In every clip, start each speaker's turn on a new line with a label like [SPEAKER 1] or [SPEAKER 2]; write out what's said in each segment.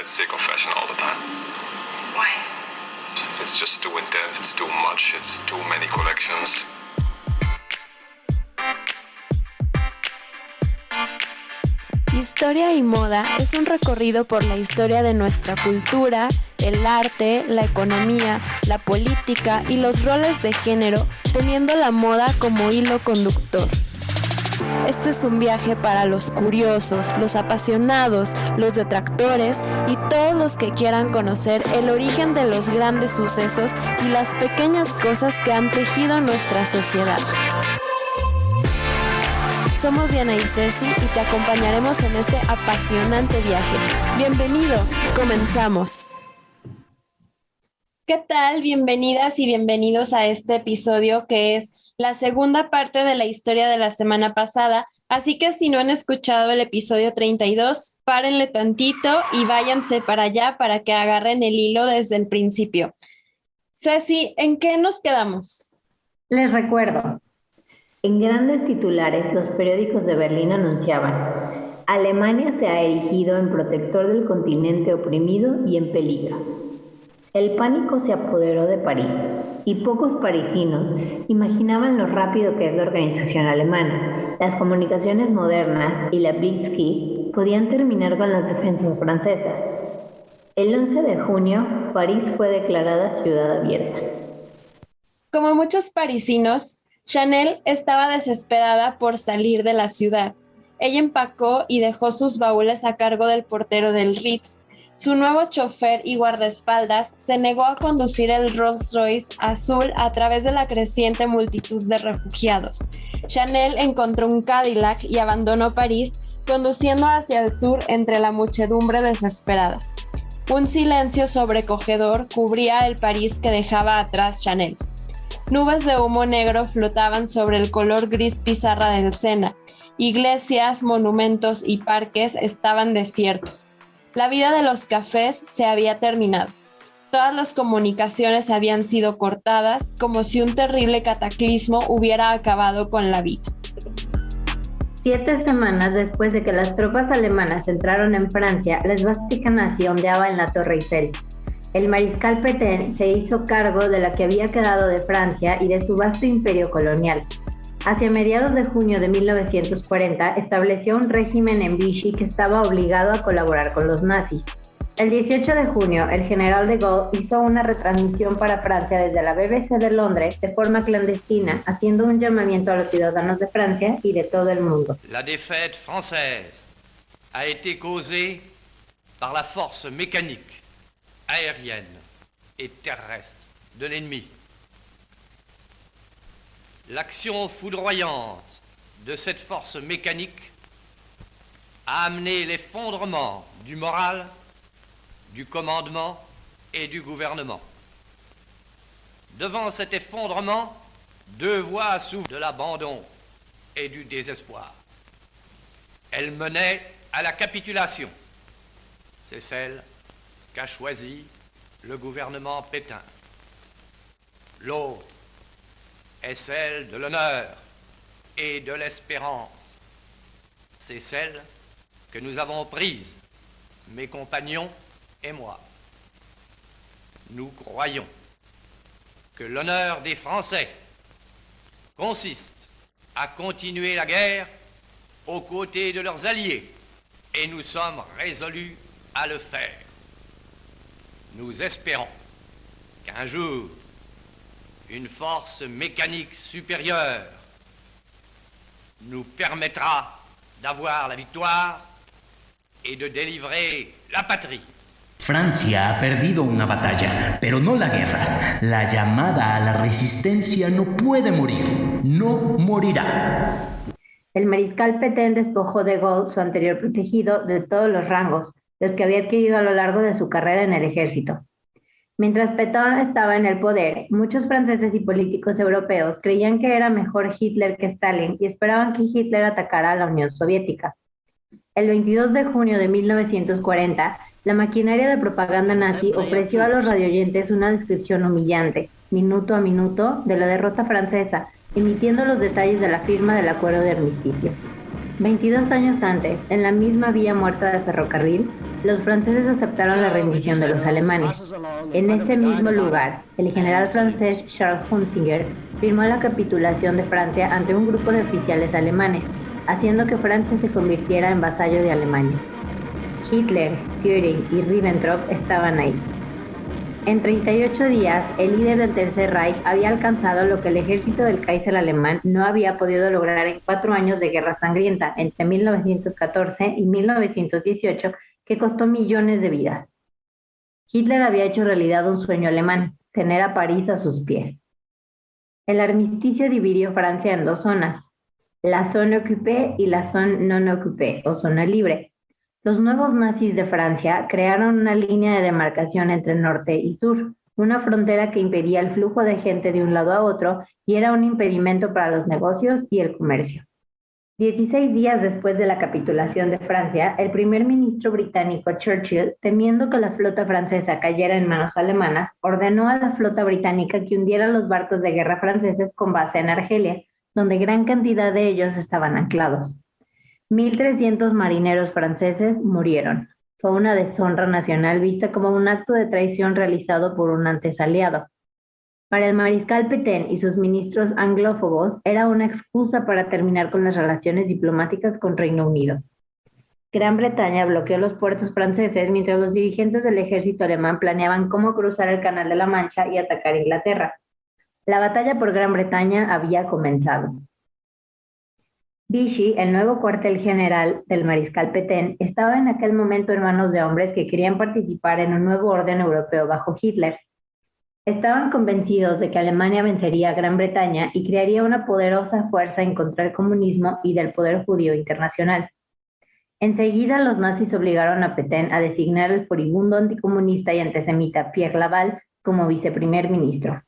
[SPEAKER 1] get sick of fashion all the time.
[SPEAKER 2] Why?
[SPEAKER 1] It's just too intense, it's too much, it's too many collections.
[SPEAKER 3] Historia y Moda es un recorrido por la historia de nuestra cultura, el arte, la economía, la política y los roles de género, teniendo la moda como hilo conductor. Este es un viaje para los curiosos, los apasionados, los detractores y todos los que quieran conocer el origen de los grandes sucesos y las pequeñas cosas que han tejido nuestra sociedad. Somos Diana y Ceci y te acompañaremos en este apasionante viaje. ¡Bienvenido! ¡Comenzamos! ¿Qué tal? Bienvenidas y bienvenidos a este episodio que es la segunda parte de la historia de la semana pasada. Así que si no han escuchado el episodio 32, párenle tantito y váyanse para allá para que agarren el hilo desde el principio. Ceci, ¿en qué nos quedamos?
[SPEAKER 4] Les recuerdo. En grandes titulares, los periódicos de Berlín anunciaban: Alemania se ha erigido en protector del continente oprimido y en peligro. El pánico se apoderó de París, y pocos parisinos imaginaban lo rápido que es la organización alemana. Las comunicaciones modernas y la Blitzkrieg podían terminar con las defensas francesas. El 11 de junio, París fue declarada ciudad abierta.
[SPEAKER 3] Como muchos parisinos, Chanel estaba desesperada por salir de la ciudad. Ella empacó y dejó sus baúles a cargo del portero del Ritz. Su nuevo chofer y guardaespaldas se negó a conducir el Rolls-Royce azul a través de la creciente multitud de refugiados. Chanel encontró un Cadillac y abandonó París, conduciendo hacia el sur entre la muchedumbre desesperada. Un silencio sobrecogedor cubría el París que dejaba atrás Chanel. Nubes de humo negro flotaban sobre el color gris pizarra del Sena. Iglesias, monumentos y parques estaban desiertos. La vida de los cafés se había terminado. Todas las comunicaciones habían sido cortadas, como si un terrible cataclismo hubiera acabado con la vida.
[SPEAKER 4] 7 semanas después de que las tropas alemanas entraron en Francia, la esvástica nazi ondeaba en la Torre Eiffel. El mariscal Pétain se hizo cargo de la que había quedado de Francia y de su vasto imperio colonial. Hacia mediados de junio de 1940 estableció un régimen en Vichy que estaba obligado a colaborar con los nazis. El 18 de junio, el general de Gaulle hizo una retransmisión para Francia desde la BBC de Londres de forma clandestina, haciendo un llamamiento a los ciudadanos de Francia y de todo el mundo.
[SPEAKER 5] La défaite française a été causée par la force mécanique, aérienne et terrestre de l'ennemi. L'action foudroyante de cette force mécanique a amené l'effondrement du moral, du commandement et du gouvernement. Devant cet effondrement, 2 voies s'ouvrent de l'abandon et du désespoir. Elle menait à la capitulation. C'est celle qu'a choisi le gouvernement Pétain. L'autre est celle de l'honneur et de l'espérance. C'est celle que nous avons prise, mes compagnons et moi. Nous croyons que l'honneur des Français consiste à continuer la guerre aux côtés de leurs alliés, et nous sommes résolus à le faire. Nous espérons qu'un jour, une force mécanique supérieure nous permettra d'avoir la victoire et de délivrer la patrie.
[SPEAKER 6] Francia ha perdido una batalla, pero no la guerra. La llamada a la resistencia no puede morir, no morirá.
[SPEAKER 4] El mariscal Pétain despojó de Gaulle, su anterior protegido, de todos los rangos, los que había adquirido a lo largo de su carrera en el ejército. Mientras Pétain estaba en el poder, muchos franceses y políticos europeos creían que era mejor Hitler que Stalin y esperaban que Hitler atacara a la Unión Soviética. El 22 de junio de 1940, la maquinaria de propaganda nazi ofreció a los radioyentes una descripción humillante, minuto a minuto, de la derrota francesa, emitiendo los detalles de la firma del acuerdo de armisticio. 22 años antes, en la misma vía muerta de ferrocarril, Los franceses aceptaron la rendición de los alemanes. En ese mismo lugar, el general francés Charles Hunsinger firmó la capitulación de Francia ante un grupo de oficiales alemanes, haciendo que Francia se convirtiera en vasallo de Alemania. Hitler, Göring y Ribbentrop estaban ahí. En 38 días, el líder del Tercer Reich había alcanzado lo que el ejército del Kaiser alemán no había podido lograr en 4 años de guerra sangrienta entre 1914 y 1918, que costó millones de vidas. Hitler había hecho realidad un sueño alemán, tener a París a sus pies. El armisticio dividió Francia en 2 zonas, la zona occupée y la zona non occupée, o zona libre. Los nuevos nazis de Francia crearon una línea de demarcación entre norte y sur, una frontera que impedía el flujo de gente de un lado a otro y era un impedimento para los negocios y el comercio. 16 días después de la capitulación de Francia, el primer ministro británico Churchill, temiendo que la flota francesa cayera en manos alemanas, ordenó a la flota británica que hundiera los barcos de guerra franceses con base en Argelia, donde gran cantidad de ellos estaban anclados. 1.300 marineros franceses murieron. Fue una deshonra nacional vista como un acto de traición realizado por un antes aliado. Para el mariscal Pétain y sus ministros anglófobos era una excusa para terminar con las relaciones diplomáticas con Reino Unido. Gran Bretaña bloqueó los puertos franceses mientras los dirigentes del ejército alemán planeaban cómo cruzar el Canal de la Mancha y atacar Inglaterra. La batalla por Gran Bretaña había comenzado. Vichy, el nuevo cuartel general del mariscal Pétain, estaba en aquel momento en manos de hombres que querían participar en un nuevo orden europeo bajo Hitler. Estaban convencidos de que Alemania vencería a Gran Bretaña y crearía una poderosa fuerza en contra del comunismo y del poder judío internacional. Enseguida los nazis obligaron a Pétain a designar al furibundo anticomunista y antisemita Pierre Laval como viceprimer ministro.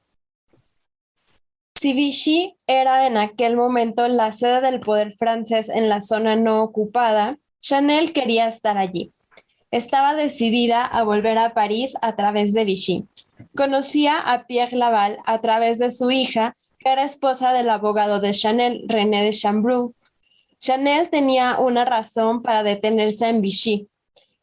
[SPEAKER 3] Si Vichy era en aquel momento la sede del poder francés en la zona no ocupada, Chanel quería estar allí. Estaba decidida a volver a París a través de Vichy. Conocía a Pierre Laval a través de su hija, que era esposa del abogado de Chanel, René de Chambrun. Chanel tenía una razón para detenerse en Vichy.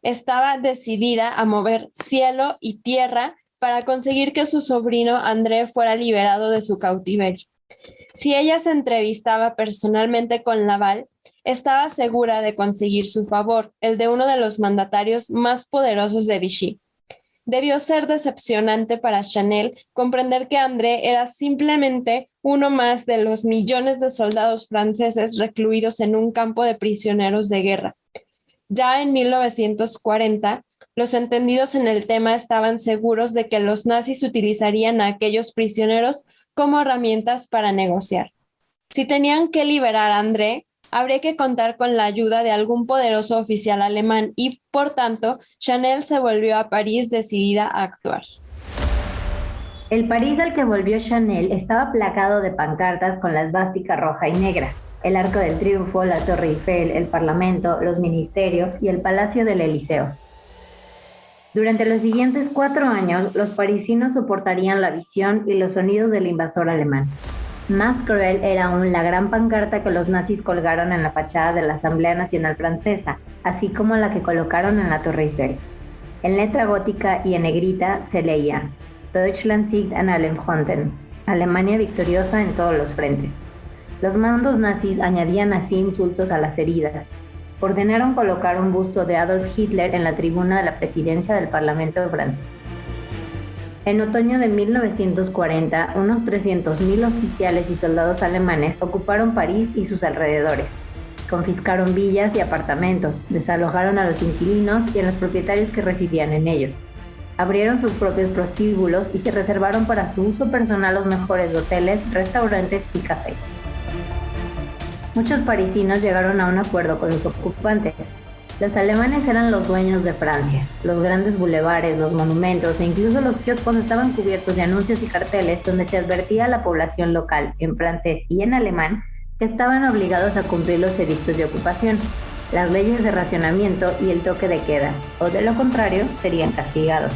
[SPEAKER 3] Estaba decidida a mover cielo y tierra para conseguir que su sobrino André fuera liberado de su cautiverio. Si ella se entrevistaba personalmente con Laval, estaba segura de conseguir su favor, el de uno de los mandatarios más poderosos de Vichy. Debió ser decepcionante para Chanel comprender que André era simplemente uno más de los millones de soldados franceses recluidos en un campo de prisioneros de guerra. Ya en 1940, los entendidos en el tema estaban seguros de que los nazis utilizarían a aquellos prisioneros como herramientas para negociar. Si tenían que liberar a André, habría que contar con la ayuda de algún poderoso oficial alemán y, por tanto, Chanel se volvió a París decidida a actuar.
[SPEAKER 4] El París al que volvió Chanel estaba plagado de pancartas con la esvástica roja y negra, el Arco del Triunfo, la Torre Eiffel, el Parlamento, los ministerios y el Palacio del Eliseo. Durante los siguientes 4 años, los parisinos soportarían la visión y los sonidos del invasor alemán. Más cruel era aún la gran pancarta que los nazis colgaron en la fachada de la Asamblea Nacional Francesa, así como la que colocaron en la Torre Eiffel. En letra gótica y en negrita se leía: Deutschland siegt an allen Fronten, Alemania victoriosa en todos los frentes. Los mandos nazis añadían así insultos a las heridas. Ordenaron colocar un busto de Adolf Hitler en la tribuna de la presidencia del Parlamento de Francia. En otoño de 1940, unos 300.000 oficiales y soldados alemanes ocuparon París y sus alrededores. Confiscaron villas y apartamentos, desalojaron a los inquilinos y a los propietarios que residían en ellos. Abrieron sus propios prostíbulos y se reservaron para su uso personal los mejores hoteles, restaurantes y cafés. Muchos parisinos llegaron a un acuerdo con los ocupantes. Los alemanes eran los dueños de Francia. Los grandes bulevares, los monumentos e incluso los kioscos estaban cubiertos de anuncios y carteles donde se advertía a la población local, en francés y en alemán, que estaban obligados a cumplir los edictos de ocupación, las leyes de racionamiento y el toque de queda, o de lo contrario, serían castigados.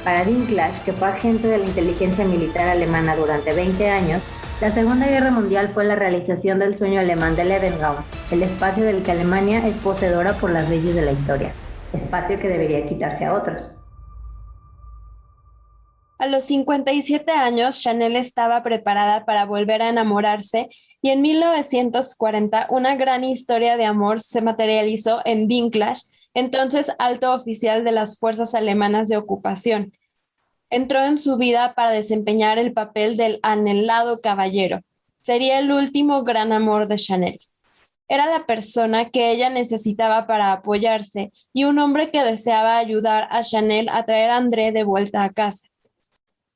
[SPEAKER 4] Para Dinklage, que fue agente de la inteligencia militar alemana durante 20 años, la Segunda Guerra Mundial fue la realización del sueño alemán de Lebensraum, el espacio del que Alemania es poseedora por las leyes de la historia. espacio que debería quitarse a otros.
[SPEAKER 3] A los 57 años, Chanel estaba preparada para volver a enamorarse y en 1940 una gran historia de amor se materializó en Dinklage, entonces alto oficial de las fuerzas alemanas de ocupación. Entró en su vida para desempeñar el papel del anhelado caballero. Sería el último gran amor de Chanel. Era la persona que ella necesitaba para apoyarse y un hombre que deseaba ayudar a Chanel a traer a André de vuelta a casa.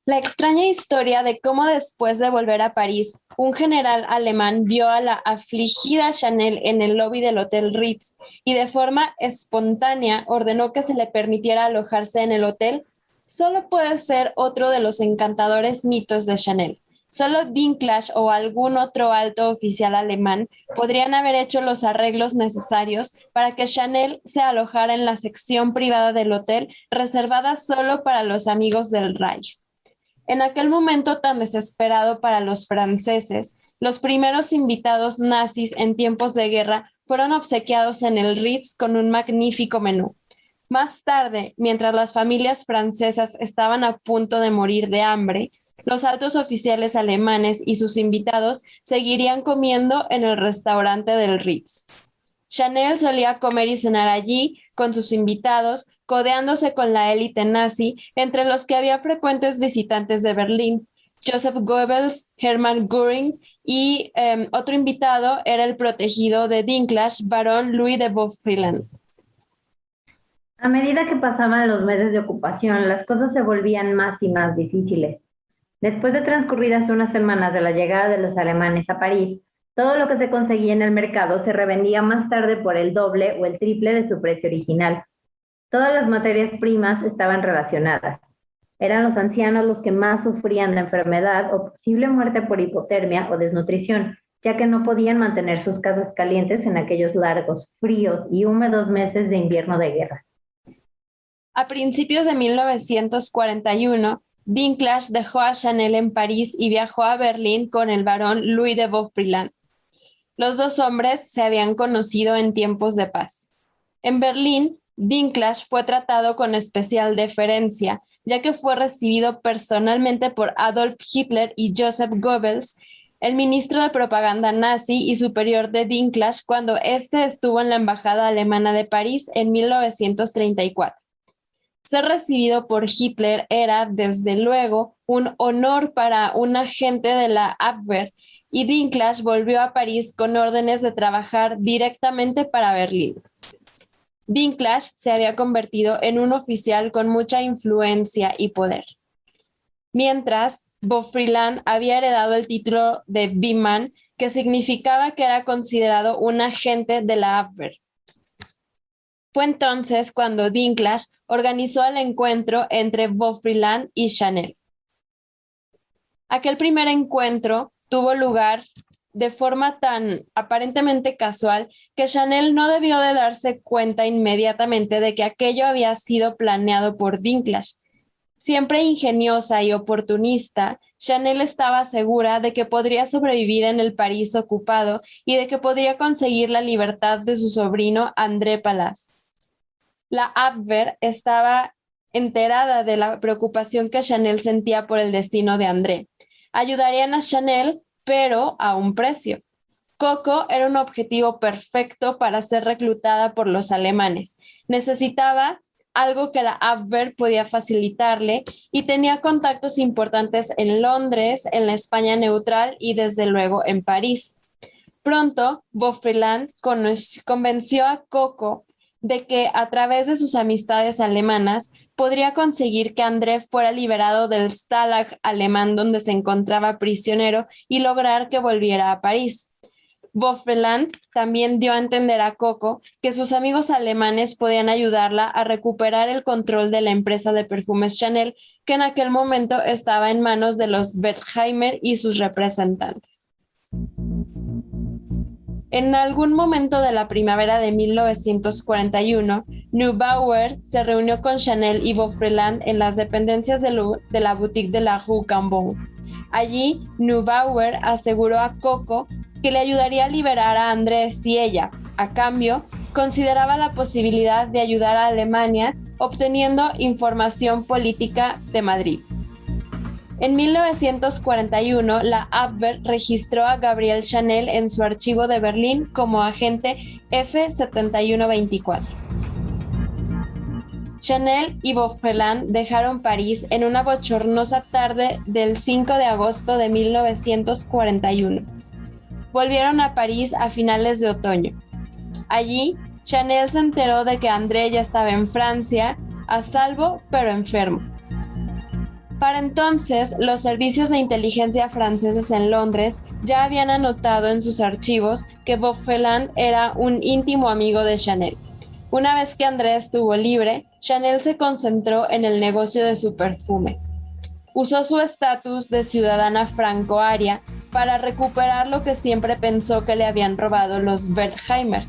[SPEAKER 3] La extraña historia de cómo después de volver a París, un general alemán vio a la afligida Chanel en el lobby del Hotel Ritz y de forma espontánea ordenó que se le permitiera alojarse en el hotel, solo puede ser otro de los encantadores mitos de Chanel. Solo Dinklage o algún otro alto oficial alemán podrían haber hecho los arreglos necesarios para que Chanel se alojara en la sección privada del hotel reservada solo para los amigos del Reich. En aquel momento tan desesperado para los franceses, los primeros invitados nazis en tiempos de guerra fueron obsequiados en el Ritz con un magnífico menú. Más tarde, mientras las familias francesas estaban a punto de morir de hambre, los altos oficiales alemanes y sus invitados seguirían comiendo en el restaurante del Ritz. Chanel solía comer y cenar allí con sus invitados, codeándose con la élite nazi, entre los que había frecuentes visitantes de Berlín, Joseph Goebbels, Hermann Göring y otro invitado era el protegido de Dinklage, barón Louis de Beaufort.
[SPEAKER 4] A medida que pasaban los meses de ocupación, las cosas se volvían más y más difíciles. Después de transcurridas unas semanas de la llegada de los alemanes a París, todo lo que se conseguía en el mercado se revendía más tarde por el doble o el triple de su precio original. Todas las materias primas estaban relacionadas. Eran los ancianos los que más sufrían de enfermedad o posible muerte por hipotermia o desnutrición, ya que no podían mantener sus casas calientes en aquellos largos, fríos y húmedos meses de invierno de guerra.
[SPEAKER 3] A principios de 1941, Dinklage dejó a Chanel en París y viajó a Berlín con el barón Louis de Beaufort. Los dos hombres se habían conocido en tiempos de paz. En Berlín, Dinklage fue tratado con especial deferencia, ya que fue recibido personalmente por Adolf Hitler y Joseph Goebbels, el ministro de propaganda nazi y superior de Dinklage cuando éste estuvo en la embajada alemana de París en 1934. Ser recibido por Hitler era, desde luego, un honor para un agente de la Abwehr, y Dinklage volvió a París con órdenes de trabajar directamente para Berlín. Dinklage se había convertido en un oficial con mucha influencia y poder. Mientras, Beaufort había heredado el título de B-Man, que significaba que era considerado un agente de la Abwehr. Fue entonces cuando Dinklage organizó el encuentro entre Beaufort y Chanel. Aquel primer encuentro tuvo lugar de forma tan aparentemente casual que Chanel no debió de darse cuenta inmediatamente de que aquello había sido planeado por Dinklage. Siempre ingeniosa y oportunista, Chanel estaba segura de que podría sobrevivir en el París ocupado y de que podría conseguir la libertad de su sobrino André Pallas. La Abwehr estaba enterada de la preocupación que Chanel sentía por el destino de André. Ayudarían a Chanel, pero a un precio. Coco era un objetivo perfecto para ser reclutada por los alemanes. Necesitaba algo que la Abwehr podía facilitarle y tenía contactos importantes en Londres, en la España neutral y desde luego en París. Pronto, Beaufort convenció a Coco de que a través de sus amistades alemanas podría conseguir que André fuera liberado del Stalag alemán donde se encontraba prisionero y lograr que volviera a París. Beaufort también dio a entender a Coco que sus amigos alemanes podían ayudarla a recuperar el control de la empresa de perfumes Chanel, que en aquel momento estaba en manos de los Wertheimer y sus representantes. En algún momento de la primavera de 1941, Neubauer se reunió con Chanel y Beaufort en las dependencias de la boutique de la Rue Cambon. Allí, Neubauer aseguró a Coco que le ayudaría a liberar a André si ella, a cambio, consideraba la posibilidad de ayudar a Alemania obteniendo información política de Madrid. En 1941, la Abwehr registró a Gabriel Chanel en su archivo de Berlín como agente F7124. Chanel y Beaufreland dejaron París en una bochornosa tarde del 5 de agosto de 1941. Volvieron a París a finales de otoño. Allí, Chanel se enteró de que André ya estaba en Francia, a salvo pero enfermo. Para entonces, los servicios de inteligencia franceses en Londres ya habían anotado en sus archivos que Beaufreland era un íntimo amigo de Chanel. Una vez que André estuvo libre, Chanel se concentró en el negocio de su perfume. Usó su estatus de ciudadana franco-aria para recuperar lo que siempre pensó que le habían robado los Wertheimer.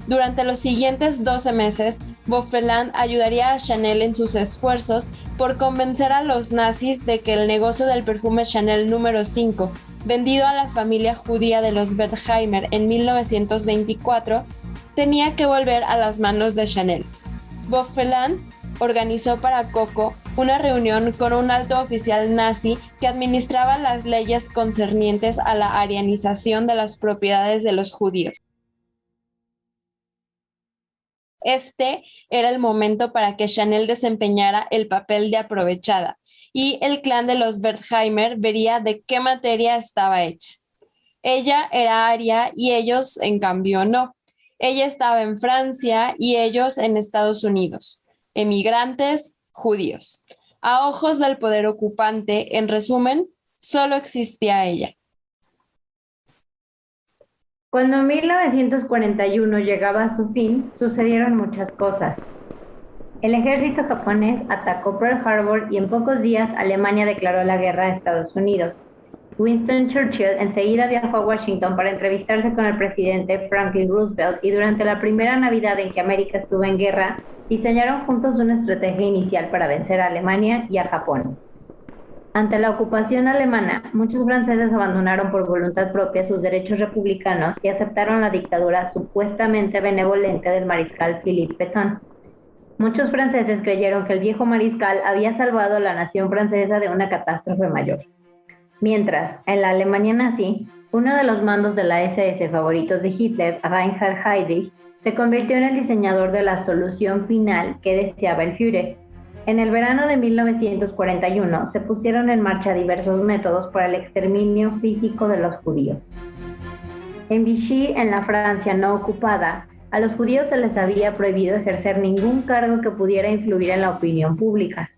[SPEAKER 3] Durante los siguientes 12 meses, Beaufreland ayudaría a Chanel en sus esfuerzos por convencer a los nazis de que el negocio del perfume Chanel número 5, vendido a la familia judía de los Wertheimer en 1924, tenía que volver a las manos de Chanel. Beaufreland organizó para Coco una reunión con un alto oficial nazi que administraba las leyes concernientes a la arianización de las propiedades de los judíos. Este era el momento para que Chanel desempeñara el papel de aprovechada, y el clan de los Wertheimer vería de qué materia estaba hecha. Ella era aria y ellos, en cambio, no. Ella estaba en Francia y ellos en Estados Unidos. Emigrantes judíos. A ojos del poder ocupante, en resumen, solo existía ella.
[SPEAKER 4] Cuando 1941 llegaba a su fin, sucedieron muchas cosas. El ejército japonés atacó Pearl Harbor y en pocos días Alemania declaró la guerra a Estados Unidos. Winston Churchill enseguida viajó a Washington para entrevistarse con el presidente Franklin Roosevelt y durante la primera Navidad en que América estuvo en guerra, diseñaron juntos una estrategia inicial para vencer a Alemania y a Japón. Ante la ocupación alemana, muchos franceses abandonaron por voluntad propia sus derechos republicanos y aceptaron la dictadura supuestamente benevolente del mariscal Philippe Pétain. Muchos franceses creyeron que el viejo mariscal había salvado a la nación francesa de una catástrofe mayor. Mientras, en la Alemania nazi, uno de los mandos de la SS favoritos de Hitler, Reinhard Heydrich, se convirtió en el diseñador de la solución final que deseaba el Führer. En el verano de 1941 se pusieron en marcha diversos métodos para el exterminio físico de los judíos. En Vichy, en la Francia no ocupada, a los judíos se les había prohibido ejercer ningún cargo que pudiera influir en la opinión pública.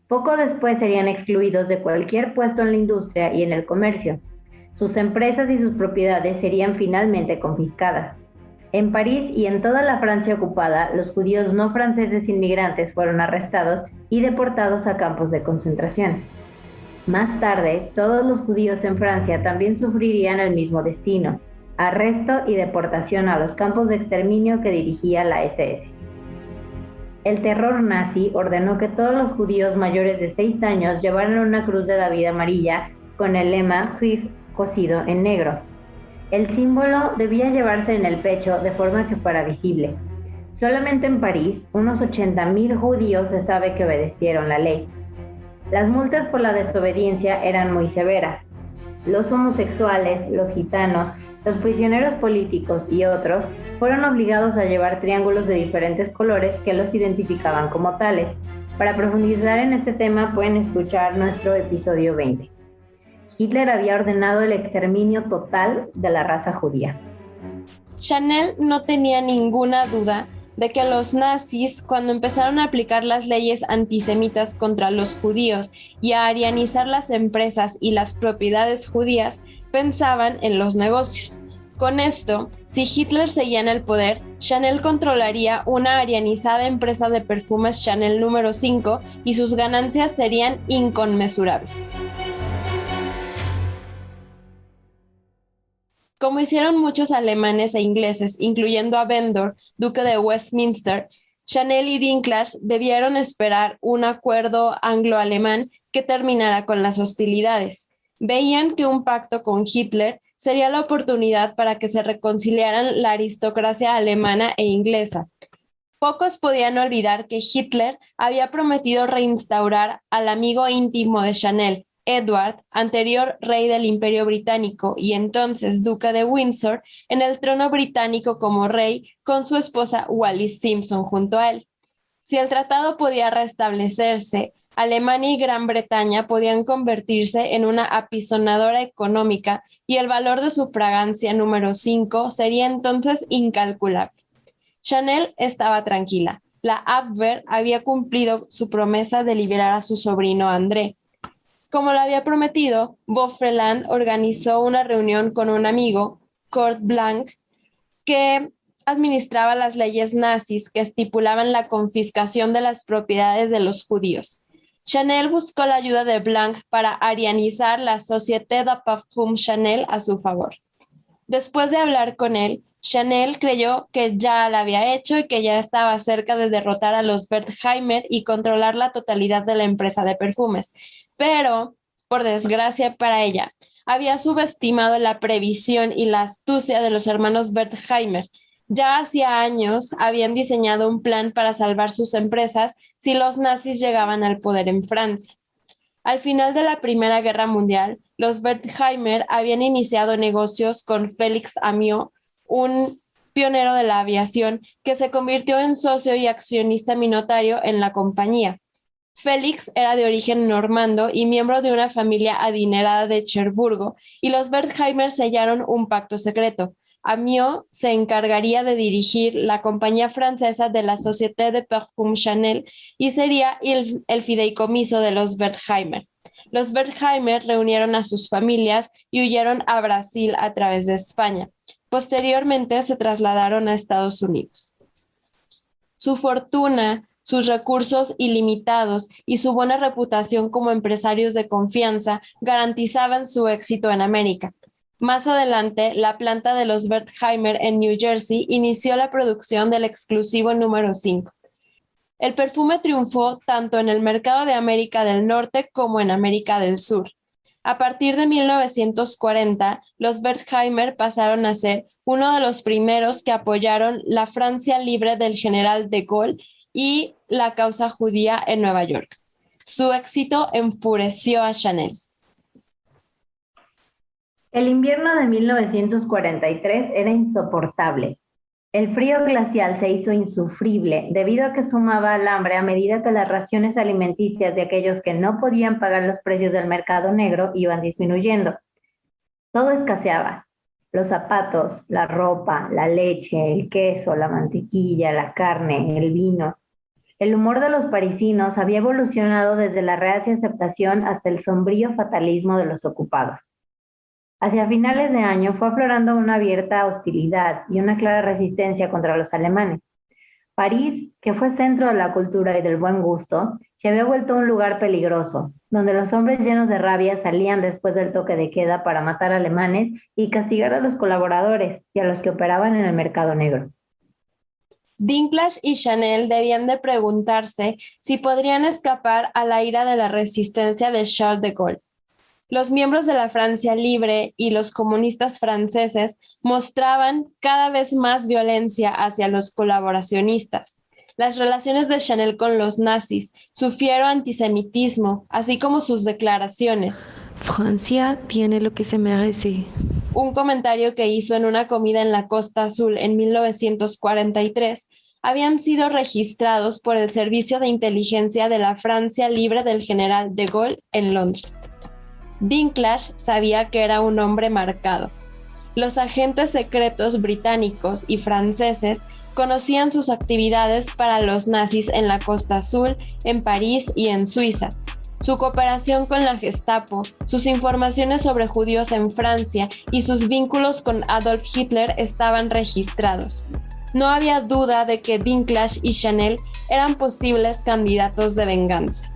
[SPEAKER 4] Poco después serían excluidos de cualquier puesto en la industria y en el comercio. Sus empresas y sus propiedades serían finalmente confiscadas. En París y en toda la Francia ocupada, los judíos no franceses inmigrantes fueron arrestados y deportados a campos de concentración. Más tarde, todos los judíos en Francia también sufrirían el mismo destino: arresto y deportación a los campos de exterminio que dirigía la SS. El terror nazi ordenó que todos los judíos mayores de 6 años llevaran una cruz de David amarilla con el lema Juif cosido en negro. El símbolo debía llevarse en el pecho de forma que fuera visible. Solamente en París, unos 80,000 judíos se sabe que obedecieron la ley. Las multas por la desobediencia eran muy severas. Los homosexuales, los gitanos, los prisioneros políticos y otros fueron obligados a llevar triángulos de diferentes colores que los identificaban como tales. Para profundizar en este tema pueden escuchar nuestro episodio 20. Hitler había ordenado el exterminio total de la raza judía.
[SPEAKER 3] Chanel no tenía ninguna duda de que los nazis, cuando empezaron a aplicar las leyes antisemitas contra los judíos y a arianizar las empresas y las propiedades judías, pensaban en los negocios. Con esto, si Hitler seguía en el poder, Chanel controlaría una arianizada empresa de perfumes Chanel número 5 y sus ganancias serían inconmensurables. Como hicieron muchos alemanes e ingleses, incluyendo a Bendor, duque de Westminster, Chanel y Dinklage debieron esperar un acuerdo anglo-alemán que terminara con las hostilidades. Veían que un pacto con Hitler sería la oportunidad para que se reconciliaran la aristocracia alemana e inglesa. Pocos podían olvidar que Hitler había prometido reinstaurar al amigo íntimo de Chanel, Edward, anterior rey del Imperio Británico y entonces duque de Windsor, en el trono británico como rey con su esposa Wallis Simpson junto a él. Si el tratado podía restablecerse, Alemania y Gran Bretaña podían convertirse en una apisonadora económica y el valor de su fragancia número 5 sería entonces incalculable. Chanel estaba tranquila. La Abwehr había cumplido su promesa de liberar a su sobrino André. Como lo había prometido, Beaufreland organizó una reunión con un amigo, Kurt Blanc, que administraba las leyes nazis que estipulaban la confiscación de las propiedades de los judíos. Chanel buscó la ayuda de Blanc para arianizar la Société de Parfum Chanel a su favor. Después de hablar con él, Chanel creyó que ya la había hecho y que ya estaba cerca de derrotar a los Wertheimer y controlar la totalidad de la empresa de perfumes. Pero, por desgracia para ella, había subestimado la previsión y la astucia de los hermanos Wertheimer. Ya hacía años habían diseñado un plan para salvar sus empresas si los nazis llegaban al poder en Francia. Al final de la Primera Guerra Mundial, los Wertheimer habían iniciado negocios con Félix Amiot, un pionero de la aviación que se convirtió en socio y accionista minoritario en la compañía. Félix era de origen normando y miembro de una familia adinerada de Cherburgo, y los Wertheimer sellaron un pacto secreto. Amiot se encargaría de dirigir la compañía francesa de la Société de Parfum Chanel y sería el fideicomiso de los Wertheimer. Los Wertheimer reunieron a sus familias y huyeron a Brasil a través de España. Posteriormente se trasladaron a Estados Unidos. Su fortuna, sus recursos ilimitados y su buena reputación como empresarios de confianza garantizaban su éxito en América. Más adelante, la planta de los Wertheimer en New Jersey inició la producción del exclusivo número 5. El perfume triunfó tanto en el mercado de América del Norte como en América del Sur. A partir de 1940, los Wertheimer pasaron a ser uno de los primeros que apoyaron la Francia libre del general de Gaulle y la causa judía en Nueva York. Su éxito enfureció a Chanel.
[SPEAKER 4] El invierno de 1943 era insoportable. El frío glacial se hizo insufrible debido a que sumaba al hambre a medida que las raciones alimenticias de aquellos que no podían pagar los precios del mercado negro iban disminuyendo. Todo escaseaba. Los zapatos, la ropa, la leche, el queso, la mantequilla, la carne, el vino. El humor de los parisinos había evolucionado desde la reacia aceptación hasta el sombrío fatalismo de los ocupados. Hacia finales de año fue aflorando una abierta hostilidad y una clara resistencia contra los alemanes. París, que fue centro de la cultura y del buen gusto, se había vuelto un lugar peligroso, donde los hombres llenos de rabia salían después del toque de queda para matar alemanes y castigar a los colaboradores y a los que operaban en el mercado negro.
[SPEAKER 3] Dinklage y Chanel debían de preguntarse si podrían escapar a la ira de la resistencia de Charles de Gaulle. Los miembros de la Francia Libre y los comunistas franceses mostraban cada vez más violencia hacia los colaboracionistas. Las relaciones de Chanel con los nazis, su fiero antisemitismo, así como sus declaraciones.
[SPEAKER 2] Francia tiene lo que se merece.
[SPEAKER 3] Un comentario que hizo en una comida en la Costa Azul en 1943 habían sido registrados por el Servicio de Inteligencia de la Francia Libre del general de Gaulle en Londres. Dinklage sabía que era un hombre marcado. Los agentes secretos británicos y franceses conocían sus actividades para los nazis en la Costa Azul, en París y en Suiza. Su cooperación con la Gestapo, sus informaciones sobre judíos en Francia y sus vínculos con Adolf Hitler estaban registrados. No había duda de que Dinklage y Chanel eran posibles candidatos de venganza.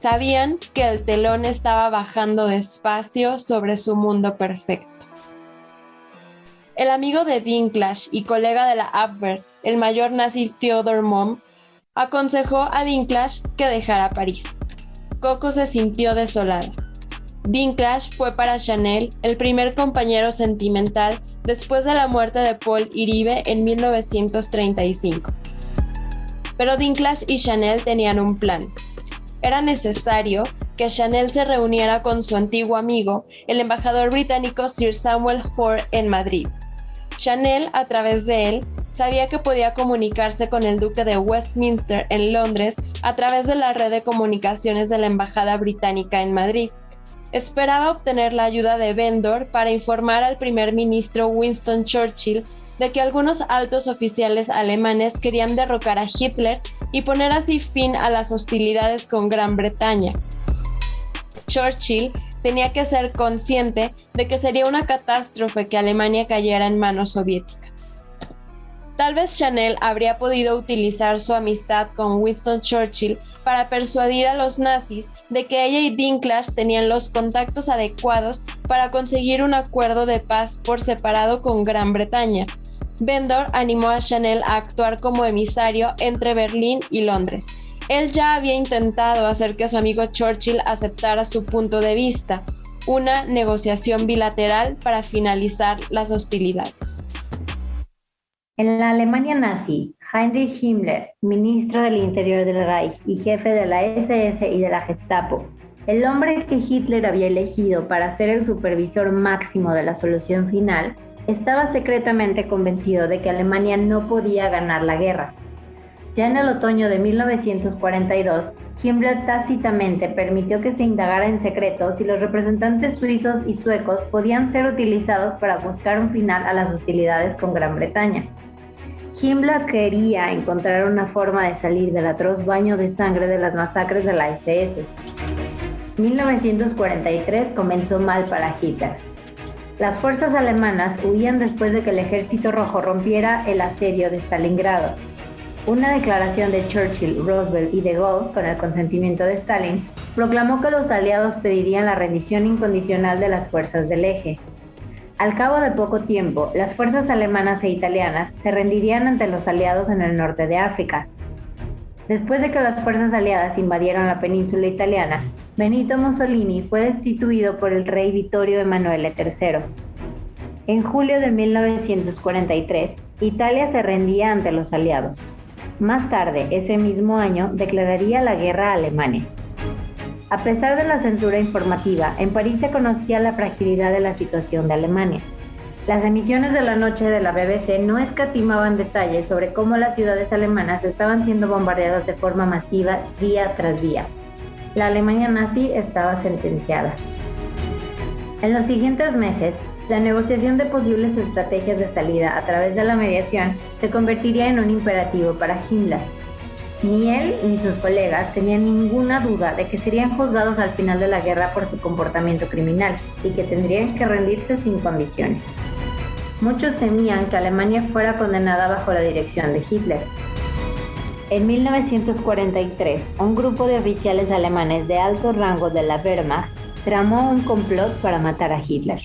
[SPEAKER 3] Sabían que el telón estaba bajando despacio sobre su mundo perfecto. El amigo de Dinklage y colega de la Abwehr, el mayor nazi Theodor Momm, aconsejó a Dinklage que dejara París. Coco se sintió desolada. Dinklage fue para Chanel el primer compañero sentimental después de la muerte de Paul Iribe en 1935. Pero Dinklage y Chanel tenían un plan. Era necesario que Chanel se reuniera con su antiguo amigo, el embajador británico Sir Samuel Hoare, en Madrid. Chanel, a través de él, sabía que podía comunicarse con el duque de Westminster en Londres a través de la red de comunicaciones de la embajada británica en Madrid. Esperaba obtener la ayuda de Bendor para informar al primer ministro Winston Churchill de que algunos altos oficiales alemanes querían derrocar a Hitler y poner así fin a las hostilidades con Gran Bretaña. Churchill tenía que ser consciente de que sería una catástrofe que Alemania cayera en manos soviéticas. Tal vez Chanel habría podido utilizar su amistad con Winston Churchill para persuadir a los nazis de que ella y Dinklage tenían los contactos adecuados para conseguir un acuerdo de paz por separado con Gran Bretaña. Bendor animó a Chanel a actuar como emisario entre Berlín y Londres. Él ya había intentado hacer que su amigo Churchill aceptara su punto de vista, una negociación bilateral para finalizar las hostilidades.
[SPEAKER 4] En la Alemania nazi, Heinrich Himmler, ministro del Interior del Reich y jefe de la SS y de la Gestapo, el hombre que Hitler había elegido para ser el supervisor máximo de la solución final, estaba secretamente convencido de que Alemania no podía ganar la guerra. Ya en el otoño de 1942, Himmler tácitamente permitió que se indagara en secreto si los representantes suizos y suecos podían ser utilizados para buscar un final a las hostilidades con Gran Bretaña. Himmler quería encontrar una forma de salir del atroz baño de sangre de las masacres de la SS. 1943 comenzó mal para Hitler. Las fuerzas alemanas huían después de que el Ejército Rojo rompiera el asedio de Stalingrado. Una declaración de Churchill, Roosevelt y de Gaulle, con el consentimiento de Stalin, proclamó que los aliados pedirían la rendición incondicional de las fuerzas del eje. Al cabo de poco tiempo, las fuerzas alemanas e italianas se rendirían ante los aliados en el norte de África. Después de que las fuerzas aliadas invadieron la península italiana, Benito Mussolini fue destituido por el rey Vittorio Emanuele III. En julio de 1943, Italia se rendía ante los aliados. Más tarde, ese mismo año, declararía la guerra a Alemania. A pesar de la censura informativa, en París se conocía la fragilidad de la situación de Alemania. Las emisiones de la noche de la BBC no escatimaban detalles sobre cómo las ciudades alemanas estaban siendo bombardeadas de forma masiva día tras día. La Alemania nazi estaba sentenciada. En los siguientes meses, la negociación de posibles estrategias de salida a través de la mediación se convertiría en un imperativo para Himmler. Ni él ni sus colegas tenían ninguna duda de que serían juzgados al final de la guerra por su comportamiento criminal y que tendrían que rendirse sin condiciones. Muchos temían que Alemania fuera condenada bajo la dirección de Hitler. En 1943, un grupo de oficiales alemanes de alto rango de la Wehrmacht tramó un complot para matar a Hitler.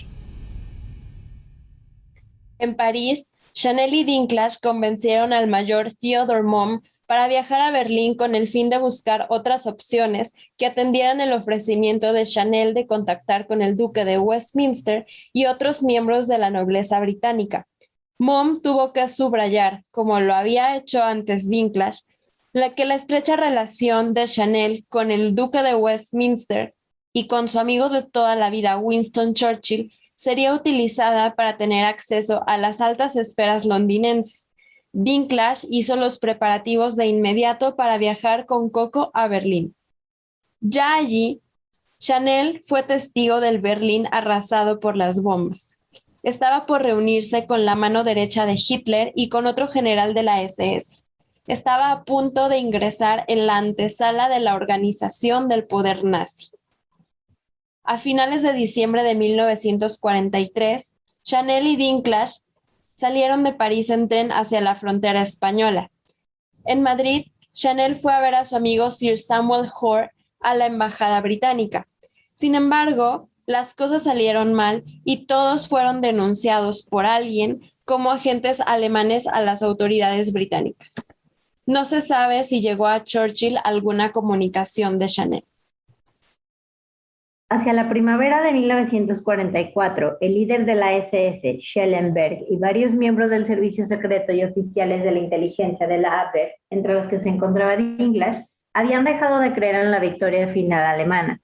[SPEAKER 3] En París, Chanel y Dinklage convencieron al mayor Theodor Momm para viajar a Berlín con el fin de buscar otras opciones que atendieran el ofrecimiento de Chanel de contactar con el duque de Westminster y otros miembros de la nobleza británica. Momm tuvo que subrayar, como lo había hecho antes Dinklage, que la estrecha relación de Chanel con el duque de Westminster y con su amigo de toda la vida Winston Churchill sería utilizada para tener acceso a las altas esferas londinenses. Dinklage hizo los preparativos de inmediato para viajar con Coco a Berlín. Ya allí, Chanel fue testigo del Berlín arrasado por las bombas. Estaba por reunirse con la mano derecha de Hitler y con otro general de la SS. Estaba a punto de ingresar en la antesala de la organización del poder nazi. A finales de diciembre de 1943, Chanel y Dinklage salieron de París en tren hacia la frontera española. En Madrid, Chanel fue a ver a su amigo Sir Samuel Hoare a la embajada británica. Sin embargo, las cosas salieron mal y todos fueron denunciados por alguien como agentes alemanes a las autoridades británicas. No se sabe si llegó a Churchill alguna comunicación de Chanel.
[SPEAKER 4] Hacia la primavera de 1944, el líder de la SS, Schellenberg, y varios miembros del servicio secreto y oficiales de la inteligencia de la Abwehr, entre los que se encontraba Dinglass, habían dejado de creer en la victoria final alemana.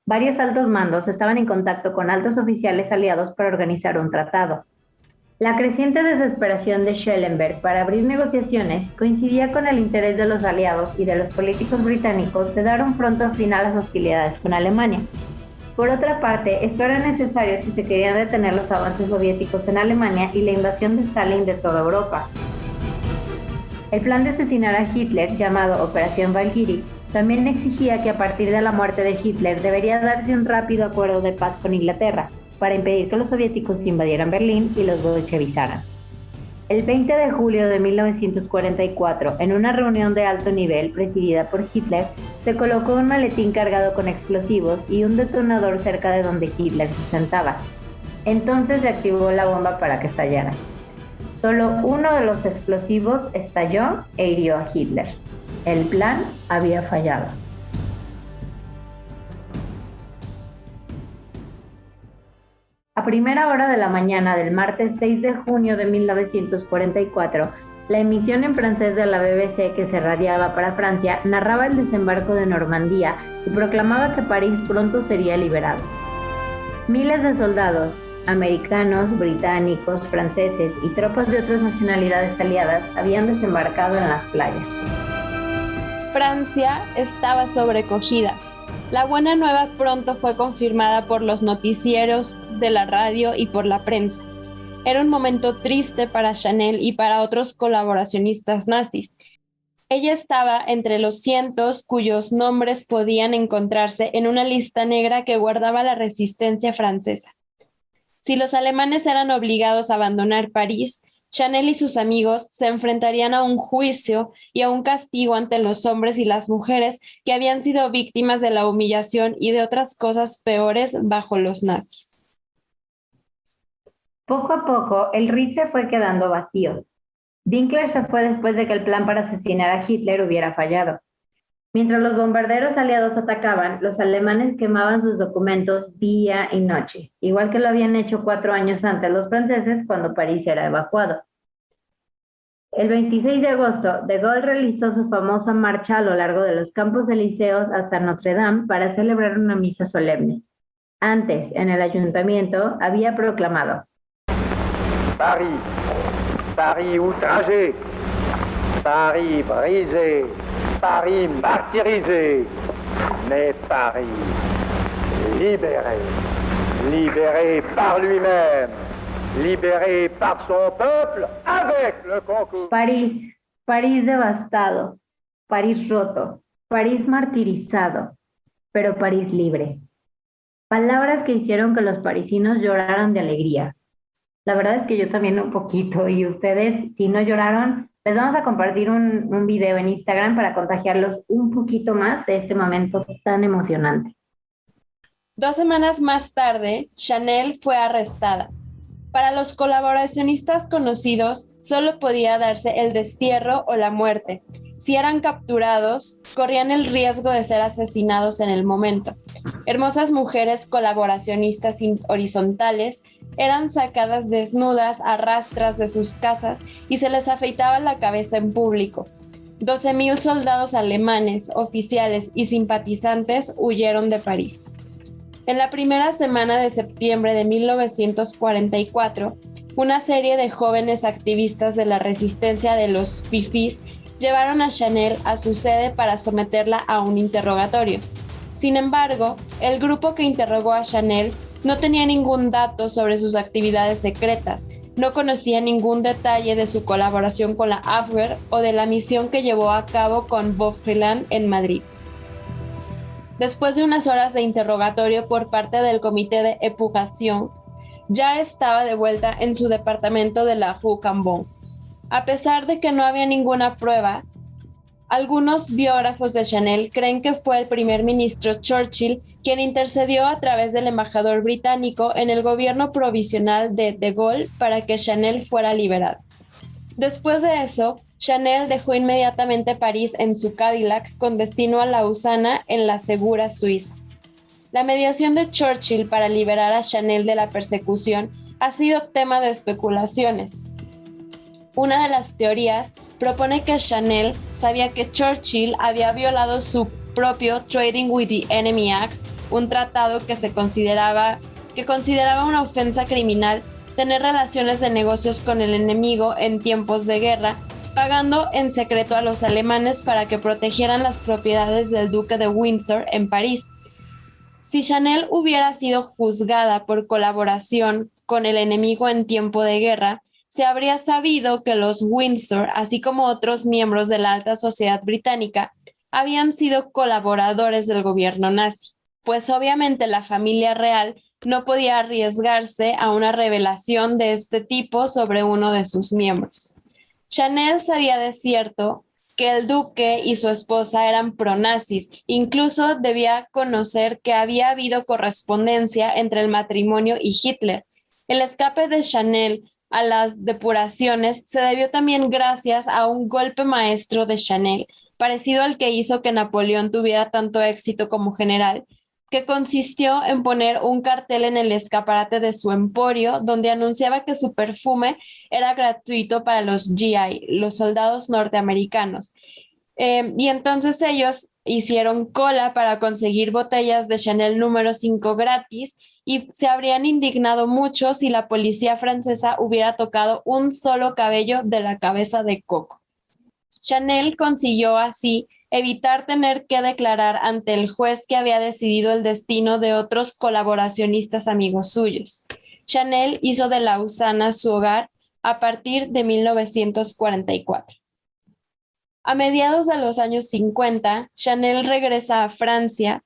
[SPEAKER 4] Varios altos mandos estaban en contacto con altos oficiales aliados para organizar un tratado. La creciente desesperación de Schellenberg para abrir negociaciones coincidía con el interés de los aliados y de los políticos británicos de dar un pronto fin a las hostilidades con Alemania. Por otra parte, esto era necesario si se querían detener los avances soviéticos en Alemania y la invasión de Stalin de toda Europa. El plan de asesinar a Hitler, llamado Operación Valkyrie, también exigía que a partir de la muerte de Hitler debería darse un rápido acuerdo de paz con Inglaterra, para impedir que los soviéticos invadieran Berlín y los bolchevizaran. El 20 de julio de 1944, en una reunión de alto nivel presidida por Hitler, se colocó un maletín cargado con explosivos y un detonador cerca de donde Hitler se sentaba. Entonces se activó la bomba para que estallara. Solo uno de los explosivos estalló e hirió a Hitler. El plan había fallado. A primera hora de la mañana del martes 6 de junio de 1944, la emisión en francés de la BBC que se radiaba para Francia narraba el desembarco de Normandía y proclamaba que París pronto sería liberado. Miles de soldados, americanos, británicos, franceses y tropas de otras nacionalidades aliadas habían desembarcado en las playas.
[SPEAKER 3] Francia estaba sobrecogida. La buena nueva pronto fue confirmada por los noticieros de la radio y por la prensa. Era un momento triste para Chanel y para otros colaboracionistas nazis. Ella estaba entre los cientos cuyos nombres podían encontrarse en una lista negra que guardaba la resistencia francesa. Si los alemanes eran obligados a abandonar París, Chanel y sus amigos se enfrentarían a un juicio y a un castigo ante los hombres y las mujeres que habían sido víctimas de la humillación y de otras cosas peores bajo los nazis.
[SPEAKER 4] Poco a poco, el Ritz se fue quedando vacío. Winkler se fue después de que el plan para asesinar a Hitler hubiera fallado. Mientras los bombarderos aliados atacaban, los alemanes quemaban sus documentos día y noche, igual que lo habían hecho 4 años antes los franceses cuando París era evacuado. El 26 de agosto, de Gaulle realizó su famosa marcha a lo largo de los Campos Elíseos hasta Notre Dame para celebrar una misa solemne. Antes, en el ayuntamiento, había proclamado:
[SPEAKER 7] Paris, Paris outragé, Paris brisé, Paris martyrisé, mais Paris libéré, libéré par lui-même, libéré par son peuple avec le concours.
[SPEAKER 4] París, París devastado, París roto, París martirizado, pero París libre. Palabras que hicieron que los parisinos lloraran de alegría. La verdad es que yo también un poquito, y ustedes, si no lloraron, les vamos a compartir un video en Instagram para contagiarlos un poquito más de este momento tan emocionante.
[SPEAKER 3] 2 semanas más tarde, Chanel fue arrestada. Para los colaboracionistas conocidos, solo podía darse el destierro o la muerte. Si eran capturados, corrían el riesgo de ser asesinados en el momento. Hermosas mujeres colaboracionistas horizontales eran sacadas desnudas a rastras de sus casas y se les afeitaba la cabeza en público. 12,000 soldados alemanes, oficiales y simpatizantes huyeron de París. En la primera semana de septiembre de 1944, una serie de jóvenes activistas de la resistencia de los fifís llevaron a Chanel a su sede para someterla a un interrogatorio. Sin embargo, el grupo que interrogó a Chanel no tenía ningún dato sobre sus actividades secretas, no conocía ningún detalle de su colaboración con la Abwehr o de la misión que llevó a cabo con Vauquelin en Madrid. Después de unas horas de interrogatorio por parte del comité de épuration, ya estaba de vuelta en su departamento de la Rue Cambon. A pesar de que no había ninguna prueba, algunos biógrafos de Chanel creen que fue el primer ministro Churchill quien intercedió a través del embajador británico en el gobierno provisional de Gaulle para que Chanel fuera liberada. Después de eso, Chanel dejó inmediatamente París en su Cadillac con destino a Lausana en la segura Suiza. La mediación de Churchill para liberar a Chanel de la persecución ha sido tema de especulaciones. Una de las teorías propone que Chanel sabía que Churchill había violado su propio Trading with the Enemy Act, un tratado que consideraba una ofensa criminal tener relaciones de negocios con el enemigo en tiempos de guerra, pagando en secreto a los alemanes para que protegieran las propiedades del duque de Windsor en París. Si Chanel hubiera sido juzgada por colaboración con el enemigo en tiempo de guerra, se habría sabido que los Windsor, así como otros miembros de la alta sociedad británica, habían sido colaboradores del gobierno nazi, pues obviamente la familia real no podía arriesgarse a una revelación de este tipo sobre uno de sus miembros. Chanel sabía de cierto que el duque y su esposa eran pronazis, incluso debía conocer que había habido correspondencia entre el matrimonio y Hitler. El escape de Chanel a las depuraciones se debió también gracias a un golpe maestro de Chanel, parecido al que hizo que Napoleón tuviera tanto éxito como general, que consistió en poner un cartel en el escaparate de su emporio donde anunciaba que su perfume era gratuito para los GI, los soldados norteamericanos. Y entonces ellos hicieron cola para conseguir botellas de Chanel número 5 gratis y se habrían indignado mucho si la policía francesa hubiera tocado un solo cabello de la cabeza de Coco. Chanel consiguió así evitar tener que declarar ante el juez que había decidido el destino de otros colaboracionistas amigos suyos. Chanel hizo de Lausana su hogar a partir de 1944. A mediados de los años 50, Chanel regresa a Francia,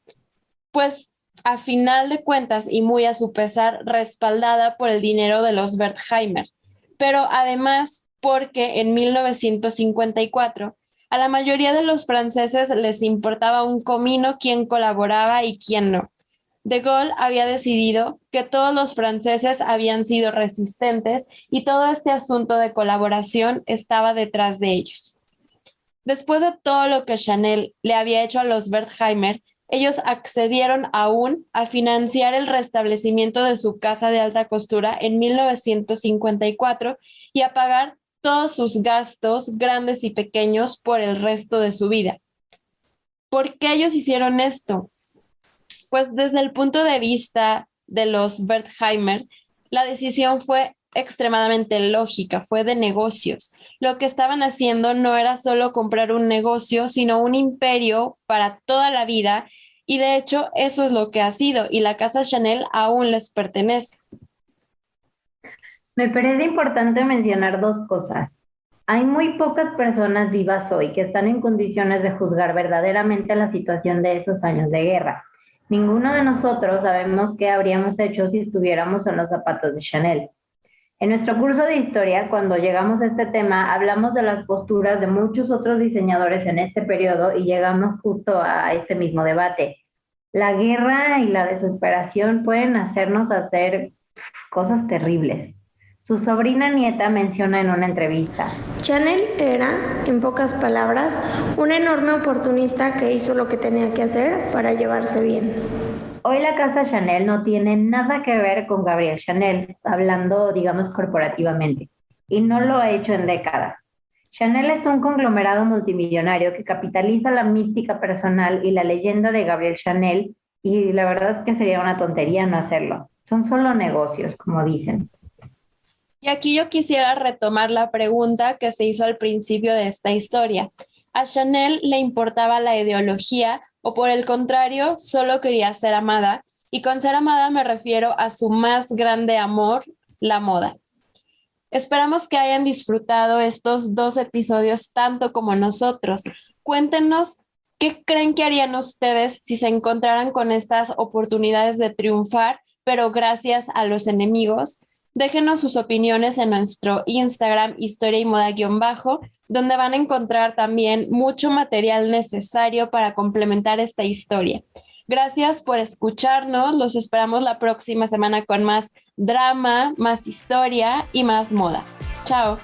[SPEAKER 3] pues a final de cuentas y muy a su pesar, respaldada por el dinero de los Wertheimer, pero además porque en 1954 a la mayoría de los franceses les importaba un comino quién colaboraba y quién no. De Gaulle había decidido que todos los franceses habían sido resistentes y todo este asunto de colaboración estaba detrás de ellos. Después de todo lo que Chanel le había hecho a los Wertheimer, ellos accedieron aún a financiar el restablecimiento de su casa de alta costura en 1954 y a pagar todos sus gastos, grandes y pequeños, por el resto de su vida. ¿Por qué ellos hicieron esto? Pues desde el punto de vista de los Wertheimer, la decisión fue extremadamente lógica, fue de negocios. Lo que estaban haciendo no era solo comprar un negocio, sino un imperio para toda la vida, y de hecho eso es lo que ha sido, y la casa Chanel aún les pertenece.
[SPEAKER 4] Me parece importante mencionar dos cosas. Hay muy pocas personas vivas hoy que están en condiciones de juzgar verdaderamente la situación de esos años de guerra. Ninguno de nosotros sabemos qué habríamos hecho si estuviéramos en los zapatos de Chanel. En nuestro curso de historia, cuando llegamos a este tema, hablamos de las posturas de muchos otros diseñadores en este periodo y llegamos justo a este mismo debate. La guerra y la desesperación pueden hacernos hacer cosas terribles. Su sobrina nieta menciona en una entrevista:
[SPEAKER 8] Chanel era, en pocas palabras, un enorme oportunista que hizo lo que tenía que hacer para llevarse bien.
[SPEAKER 4] Hoy la casa Chanel no tiene nada que ver con Gabrielle Chanel, hablando, digamos, corporativamente, y no lo ha hecho en décadas. Chanel es un conglomerado multimillonario que capitaliza la mística personal y la leyenda de Gabrielle Chanel, y la verdad es que sería una tontería no hacerlo. Son solo negocios, como dicen.
[SPEAKER 3] Y aquí yo quisiera retomar la pregunta que se hizo al principio de esta historia. ¿A Chanel le importaba la ideología o por el contrario solo quería ser amada? Y con ser amada me refiero a su más grande amor, la moda. Esperamos que hayan disfrutado estos 2 episodios tanto como nosotros. Cuéntenos qué creen que harían ustedes si se encontraran con estas oportunidades de triunfar, pero gracias a los enemigos. Déjenos sus opiniones en nuestro Instagram, Historia y Moda _, donde van a encontrar también mucho material necesario para complementar esta historia. Gracias por escucharnos. Los esperamos la próxima semana con más drama, más historia y más moda. Chao.